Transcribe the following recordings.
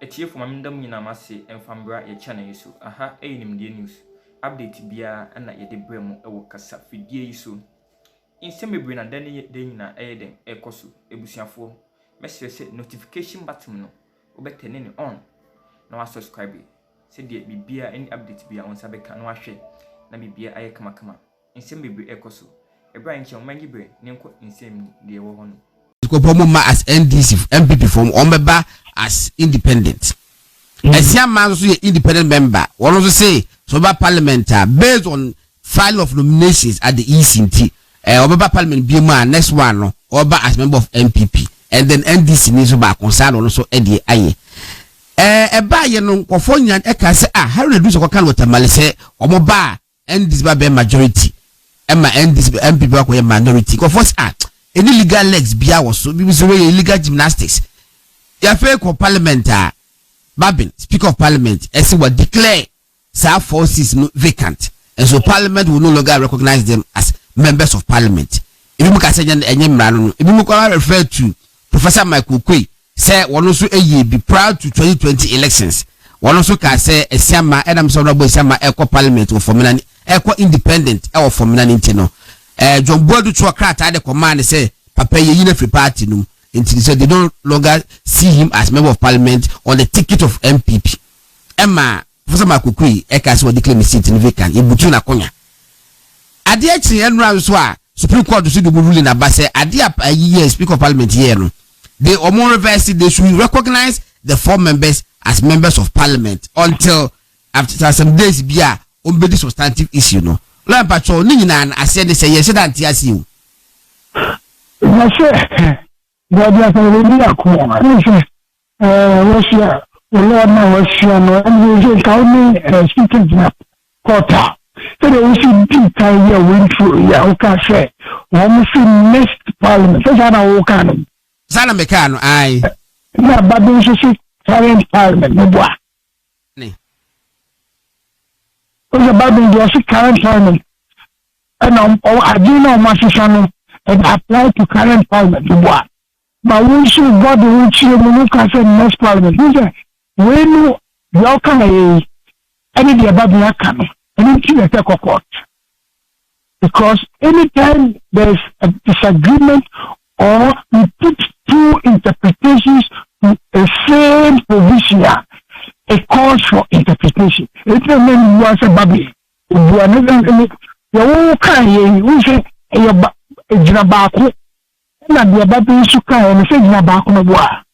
Etie for mamdam nyina mase emfambra ye channel yiso aha nimde news update bia na ye de bremu ewo kasa fidie yiso insem bebre na dan de nyina den ekoso ebusuafo message notification button no obetene ne on na wa subscribe se de bibia any update bia on sabeka na wa hwe na bibia aye kama insem bebre ekoso ebra nche omangi bre ne nko insem de wo ho no as NDC MPP from Ombeba as independent. Agyemang also an independent member. One also say so about Parliamentary based on file of nominations at the ECT. Ombeba Parliament be next one no Oba as member of MPP and then NDC needs about concern also Eddie Aye. Eba ye no nkofo nyan e ka say how reduce ko kan watermale say omoba NDC ba be majority. Emma NDC MPP ba ko minority. Ko force any legal legs bia was so be illegal gymnastics. Ya fe ko parliament Babin, Speaker of Parliament, as will declare South forces vacant, and so Parliament will no longer recognize them as members of Parliament. If you can say Agyemang, if you can refer to Professor Michael Kwe, say one also be proud to 2020 elections. One also can say Agyemang and I'm sorry about Agyemang Eco Parliament or for Eco Independent or for Minantino. John Bodu Chokrat had a command say Papa ye free party no. So they don't longer see him as member of Parliament on the ticket of MPP. Emma, Professor Makukui, Ekas will declare me seat in vacant. In Butuna Konya. Adi actually and Supreme Court to see the ruling about say Adi a year Speaker of Parliament here. They or more reverse they should recognize the 4 members as members of Parliament until after some days be a unbedi substantive issue no. Land patrol ni na I said they say yes that you. God has already acquired. Russia, the Lord now Russia, and we call me speaking quota. So they should be here win through. Yeah, okay, say. Almost next Parliament. So Sana Okano. Sana Mekano, aye. No, but they should current Parliament. No, boy. What's about the current Parliament? And I do know Masisano and apply to current Parliament. No, boy. But we should go to which you look at the next Parliament. When you come any day about the outcome, anything that take a court. Because anytime there's a disagreement or you put 2 interpretations to a same provision, it calls for interpretation. It doesn't mean you are a baby. You are not you can't you say a na the baby suka and say na back no boa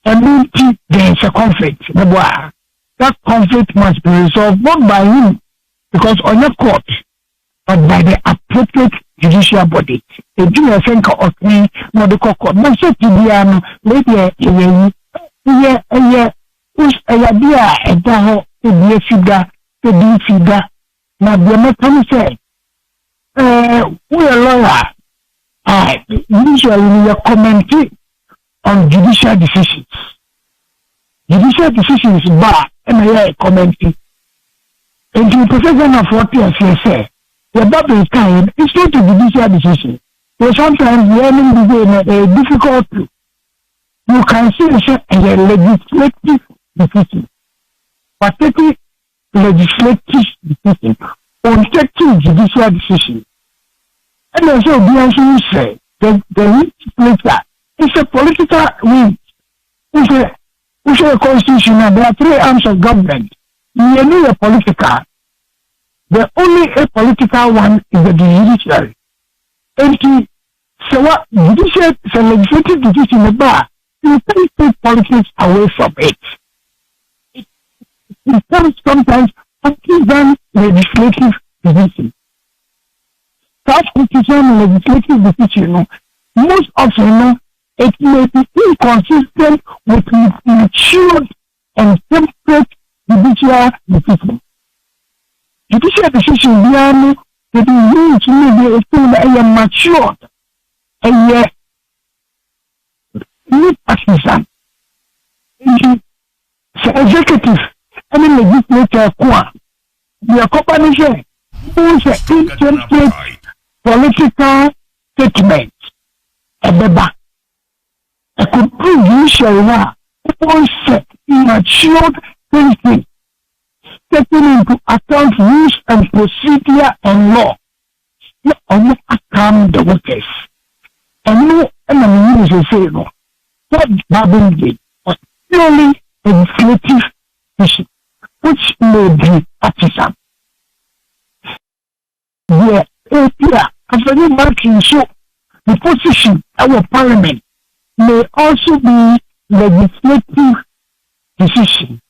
and there is a conflict no boa. That conflict must be resolved not by him because on your court but by the appropriate judicial body. A junior thinker of me no the court no say to be maybe who's a idea and that to be a figure now the matter say we are lawyer. Usually we are commenting on judicial decisions. Judicial decisions bar and I are commenting. And to profession of what you say, the Bible is kind, it's not a judicial decision. So sometimes we are in a difficult. You can see a legislative decision. Particularly legislative decision on taking judicial decision. And also, we say the legislature is a political wing. It's a constitution. There are 3 arms of government. You need a political. The only a political one is the judiciary. And so what judicial is a legislative decision about. You can't take politics away from it. It comes sometimes partisan legislative decision. Constitutional legislative decision, most often it may be inconsistent with matured and temperate judicial decision. Judicial decision beyond that is means to be a matured and yet not partisan. The executive and the legislature, the combination is an intemperate political statement. A beba. A complete judicial law. matured thinking, taking into account rules and procedure and law. No, almost account the workers. And no, and I mean to say no. What Babel did was purely inflative issue, which may be partisan. Yeah, after the marking show, the position of our parliament may also be legislative decision,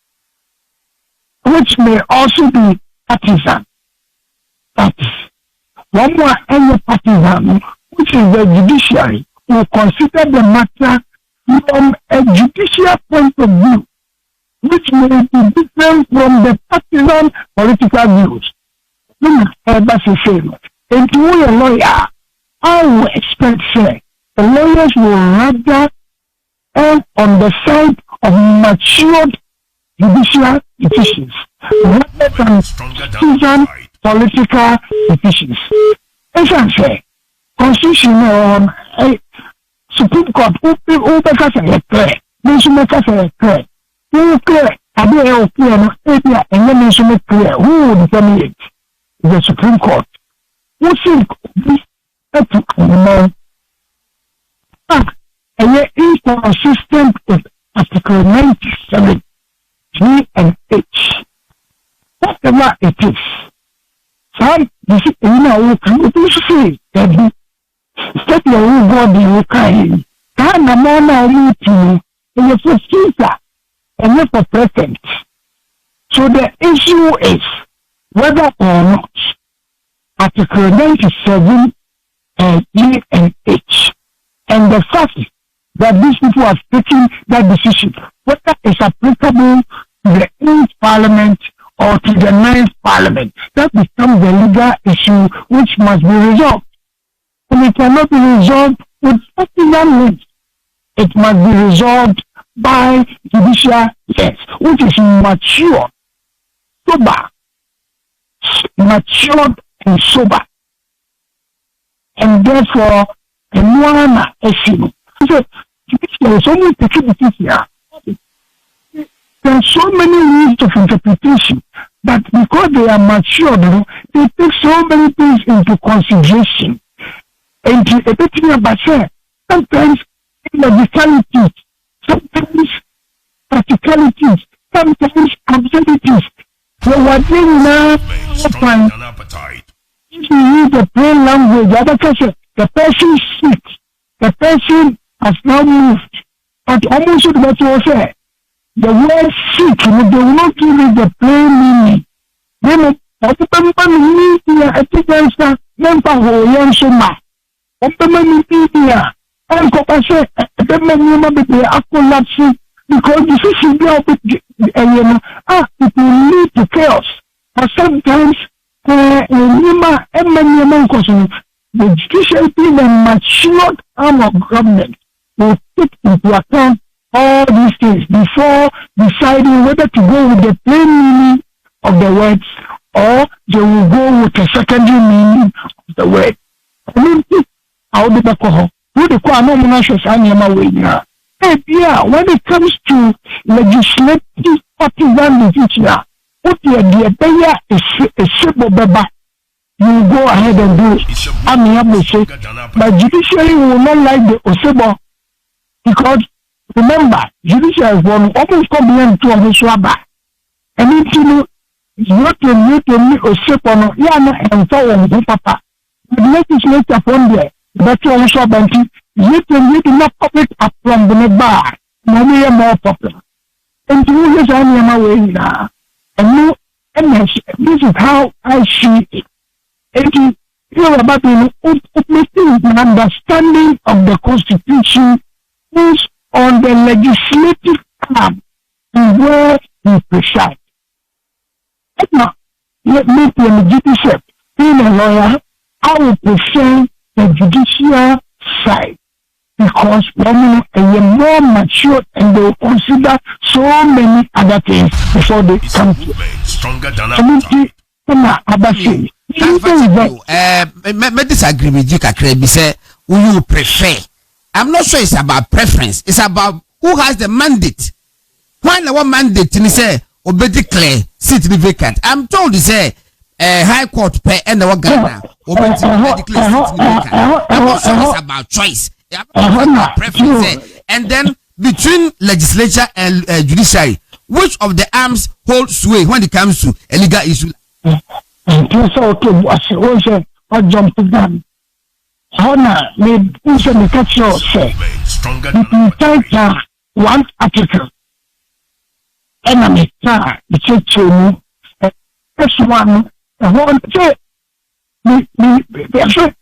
which may also be partisan. But one more any partisan, which is the judiciary, will consider the matter from a judicial point of view, which may be different from the partisan political views. That's the same. And to a lawyer, I will expect, say, the lawyers will rather err on the side of matured judicial decisions rather than partisan political decisions. As I say, constitution Supreme Court, who make us a clear, nation make us a clear. Who clear, and they are clear, and then nation make clear. Who will determine it? The Supreme Court. Who think this ethical and yet inconsistent with Article 97, G and H. Whatever it is. Some, you know, you say that step your own body will carry. Time a man meeting in your procedure and not for present. So the issue is whether or not Article 97 E and H and the fact that these people have taken that decision, whether it's applicable to the 8th Parliament or to the 9th Parliament, that becomes the legal issue which must be resolved. And it cannot be resolved with partisan means. It must be resolved by judicial lens, which is mature, sober, matured and sober. And therefore, a one issue. So, there is only the here. There are so many rules of interpretation, but because they are matured, they take so many things into consideration. And a bit about sometimes logicalities, sometimes practicalities, sometimes absurdities. So what they now find, if you use the plain language, the person speaks, the person has now moved, but almost what you say, the word sick, they will not give it the plain meaning. Then, media evidence member who young so much. Media, and compassion, the many be collapsing because the system it will lead to chaos. Or sometimes, the judicial being a matured arm of government will take into account all these things before deciding whether to go with the plain meaning of the words or they will go with a secondary meaning of the word. I mean, how did the when it comes to legislative partisan decision, what the is a simple baba. You go ahead and do it. I'm here to say, but judiciary will not like the Osebo because remember, judiciary is one almost compliant to a swabber. And if you what you need to me Osebo, and so papa. The legislature from there, that's all swabber. You can not public up from the bar. Maybe more popular. And to you, yes, I am away now. And this is how I see it. And you know about the understanding of the Constitution is on the legislative arm and where we preside. Now, let me be a judicial. Being a lawyer, I will prefer the judicial side because women are more mature and they will consider so many other things before they come to stronger than I disagree with you, Kakrebi. Say, who you prefer? I'm not sure it's about preference. It's about who has the mandate when the one mandate ni say obe declare seat vacant. I'm told to say high court pay and the one Ghana obe declare seat vacant. It's about choice. About preference. And then between legislature and judiciary, which of the arms hold sway when it comes to a legal issue? I jump to them. Honor made also the catcher say, you one article, enemy, the church, this one,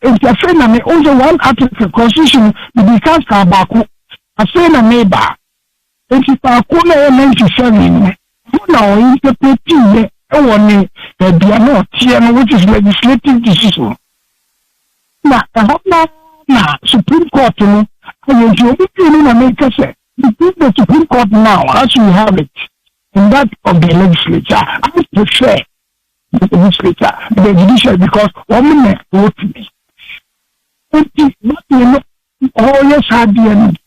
if the friend of me also one article constitution, the becomes Kabaku, a friend of neighbor, and if I could 97, who now interpreting the which is legislative decision. Now, Supreme Court, the Supreme Court now, as we have it, in that of the legislature, I prefer the legislature, the judicial, because women vote me. All yes, had the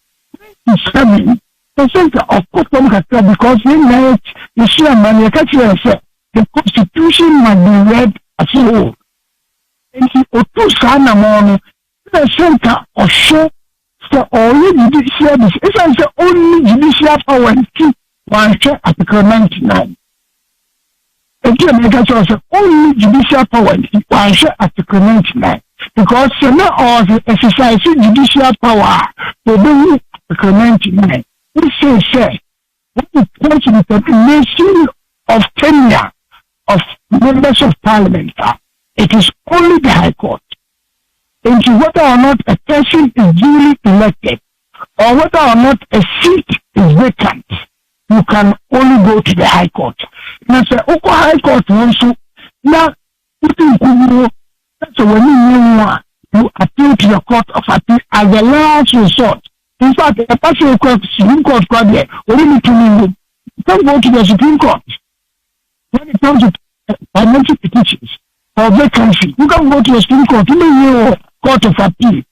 97% of custom because we share money, the Constitution must be read as a whole. And he Otusana Mono, the center of show for all judicial. It's the only judicial power and keep one share Article 99. Again, the only judicial power and keep one share Article 99. Because Senate or the exercising judicial power to do Article 99. We say, what is the nation of Kenya of members of parliament? It is only the High Court. And whether or not a person is duly elected, or whether or not a seat is vacant, you can only go to the High Court. Now, say, okay, High Court also, now, that's when you appeal to the Court of Appeal as the last resort. In fact, a person who comes to the Supreme Court, only to don't go to the Supreme Court. When it comes to parliamentary petitions or vacancy, you can go to the Supreme Court, you Court of Appeal.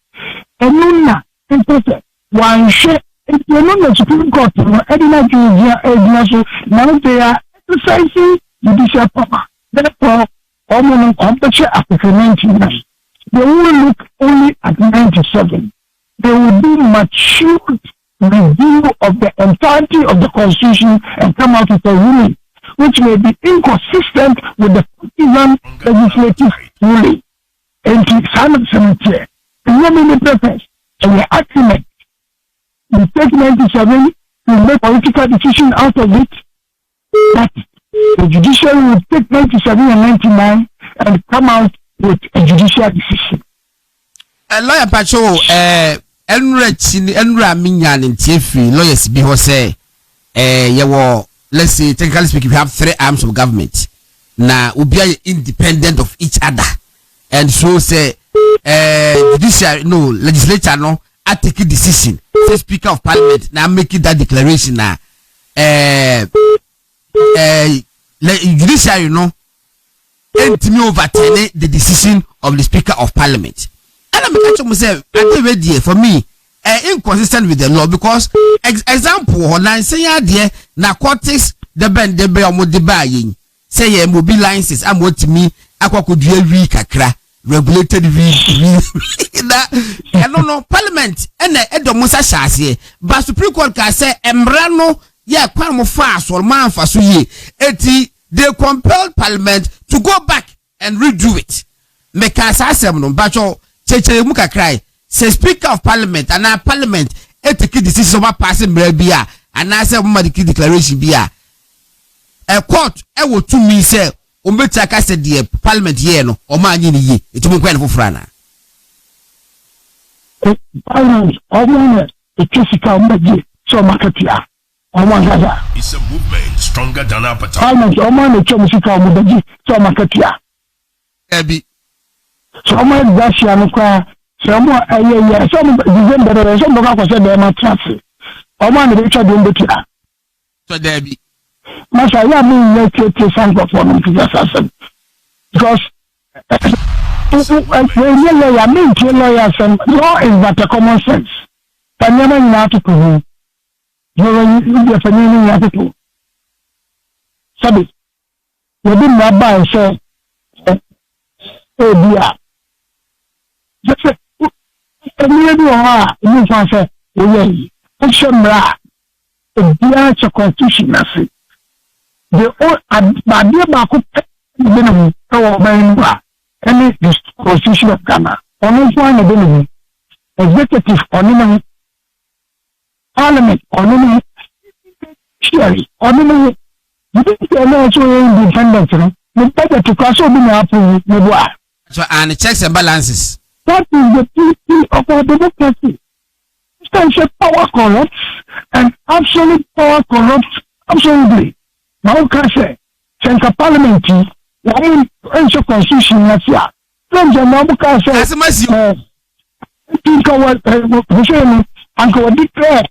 And Nuna, in person, one share, if you're not the Supreme Court, now they are exercising judicial power. Therefore, Omono Competition Article 99. They will look only at 97. They will do matured review of the entirety of the Constitution and come out with a ruling, which may be inconsistent with the partisan legislative ruling. And to Simon Cemetery, the many purpose and the argument, the take 97 to make political decision out of it, that the judiciary will take 97 and 99 and come out with a judicial decision. Lawyer Pacho, Enra Minyan in Tiffy, lawyers be say, let's say, technically speaking, we have three arms of government. Now, we be independent of each other. And so say, judiciary, no, legislature, no, I take a decision. Say, Speaker of Parliament, now making that declaration now. Judiciary, no, and to me overturn the decision of the Speaker of Parliament. And I'm catching myself, for me, inconsistent with the law because, example, on dear, narcotics, the band, the bear, the buying, say, mobilises, I'm what to me, I could do a week, regulated I don't know, Parliament, and the Musa Shasi, but Supreme Court can say, Embrano, yeah, Kwamo fast or man for so ye, they compelled Parliament to go back and redo it. Make us assemble, Bacho, Cheche Muka cry, say Speaker of Parliament, and our Parliament, take decision about passing Bia, and I said, Madiki declaration Bia. A court, I will to me say, Umbetaka said, dear Parliament, ye no, or man ye, it will be quite for Frana. Parliament, almost the physical magic, so Makatia. It's a movement stronger than appetite. Parliament, almost the physical magic, so Makatia. Abby. Some of Russia, some December, some of us said they are traffic. Oman, the Richard Dumbutia. So, Debbie. Master, I mean, let's take some for them to the assassin. Because when you lawyer, I mean, lawyers and law is but a common sense. But never in article. you're familiar with it. Sabi, you didn't have by say, oh dear. Just a million you can say, oh, it's a bra, a dear constitution. The old idea about the minimum, any constitution of Ghana, only one ability, executive, only Parliament, only theory, only. You think they are also independent, the better to cross over the so and checks and balances. That is the key of our democracy. Substantial power corrupts and absolute power corrupts absolutely. Now, can say, Central Parliamentary, one ancient constitution, that's ya. Then the Nabu can say, think of Uncle declare,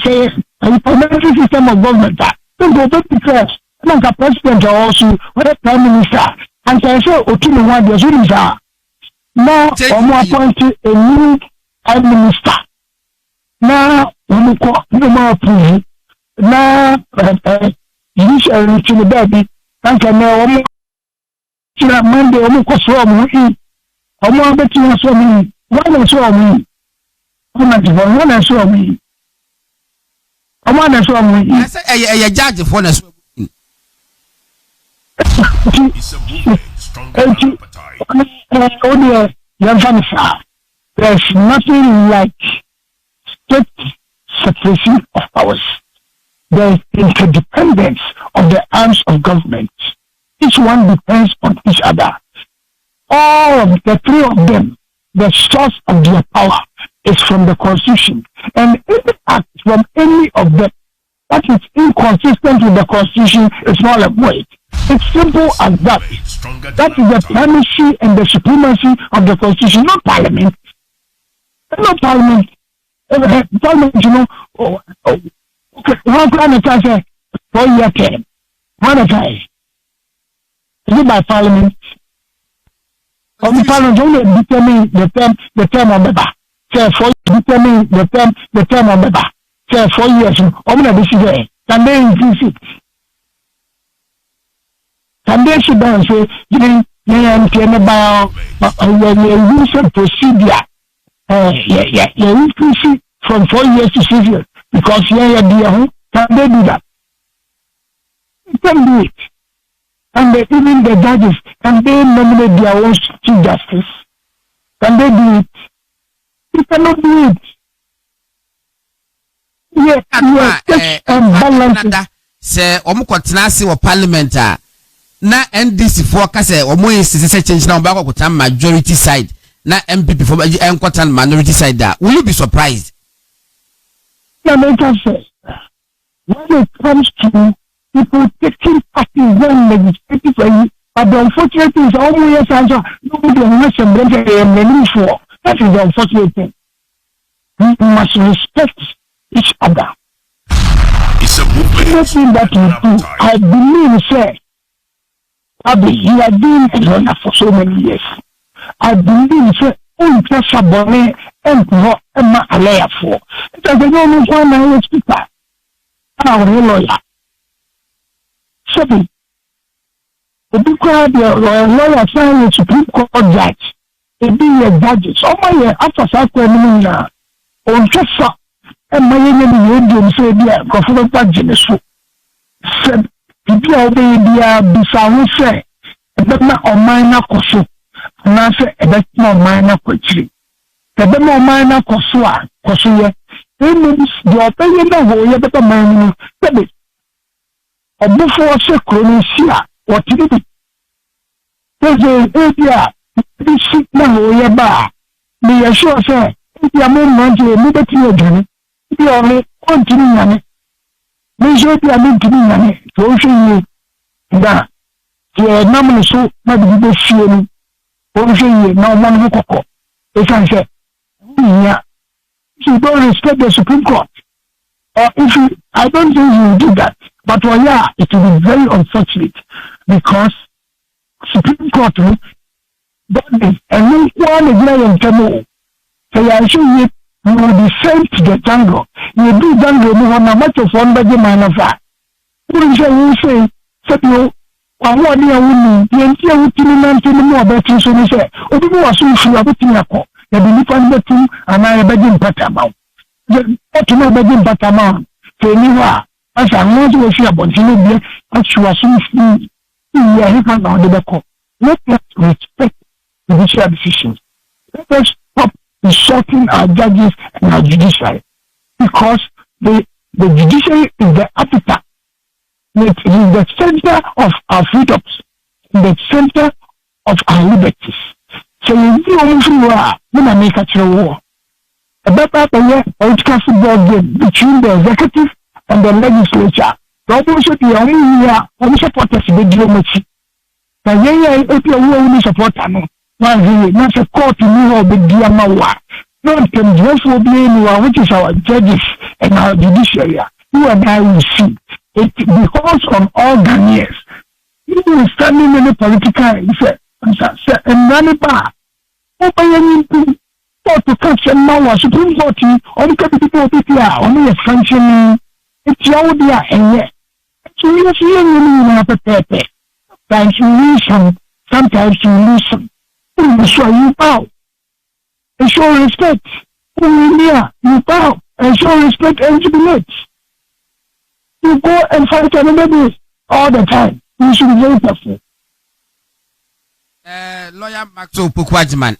say, a parliamentary system of government. Then go back to class. Like a president also, or a prime minister, and can say, Okino one years old. Now, Omo appointed a new prime minister. Now, we call no more approval. Now, Judicial to the baby, and can know Monday, Omo Koswam, Omo Betty saw me, one saw me, one saw me. I said, a judge for us. It's a movement stronger than appetite. There's nothing like state separation of powers. There's interdependence of the arms of government. Each one depends on each other. All of the three of them, the source of their power is from the Constitution. And any act from any of them that is inconsistent with the Constitution is not a void. It's simple as that. That is the primacy and the supremacy of the Constitution, not Parliament. Not Parliament. Parliament, you know, okay, one can say 4-year term. One time. Is it by Parliament? Or the Parliament only determine the term of the back. Say 4 determine the term of the back. Say 4 years. Can they increase it? Can they sit down and say, you use a procedure, you increase it from 4 years to 6 years because can they do that? You can do it. And even the judges, can they nominate their own chief justice? Can they do it? You cannot do it. Say, Omukotinasi or Parliament. Na NDC for kase omo is change na mbako kutam majority side na MPP for enquatan minority side da. Will you be surprised? Yeah, say, when it comes to people taking part in one legislative, but the unfortunate thing is almost answer nobody wants to bring for. That is the unfortunate thing. We must respect each other. It's a movement. Everything that we do, I believe, sir. You are doing it for so many years. I believe that untouchable and not a layer for. It doesn't know one I speaker. Our lawyer. Seven. Because the lawyer signing Supreme Court judge, it be a judge. So my after Saturday, on Chessa, and my enemy, say, dear, Governor Judicial said. People obey their bizarre say, but not on minor cosu, and I say, a bit more minor quickly. The bit more minor cosua, cosuya, it means the opinion of who you better man, baby. A before say, Chronosia, what did it? There's an idea, this sick man who you bar. Be assured, sir, if you are more to a liberty again, you only continue. Measure the ability to show you that the nominal so not be seen. Ocean, no one who cocoa. If I say, yeah, you don't respect the Supreme Court. Or if you, I don't think you will do that. But well, yeah, it will be very unfortunate because Supreme Court, that is, and no one is not in trouble. So I should you will descend to the jungle. You do jungle, you want much of one budget man of that. You say, you are what you are winning, the entire routine to the more better. So you say, oh, you are so sure of it. You believe on the two, and I begging Patamount. What to know begging Patamount? So anywhere, as I want to see about you, as you are so free, you are here on the back. Let us respect judicial decisions. Let us stop insulting our judges and our judiciary, because the judiciary is the appetite. It is the center of our freedoms, the center of our liberties. So you see, when I make a war, a better political football game between the executive and the legislature. The opposite, the only supporters the diplomacy. The if you only support not a court in you or the Diamawa. Not can just will be anywhere, which is our judges and our judiciary. You and I will see it because on all Ghanaians. You will stand in the political and run it back. Open to catch and now Supreme Court or the capital of PPR only a functioning. It's your idea and yet. So you see, you have a paper. Sometimes you listen, sometimes you listen. You show you bow. And show respect. You bow and show respect and jubilate. You go and fight another all the time. You should be very careful. Lawyer Maxwell Agyemang,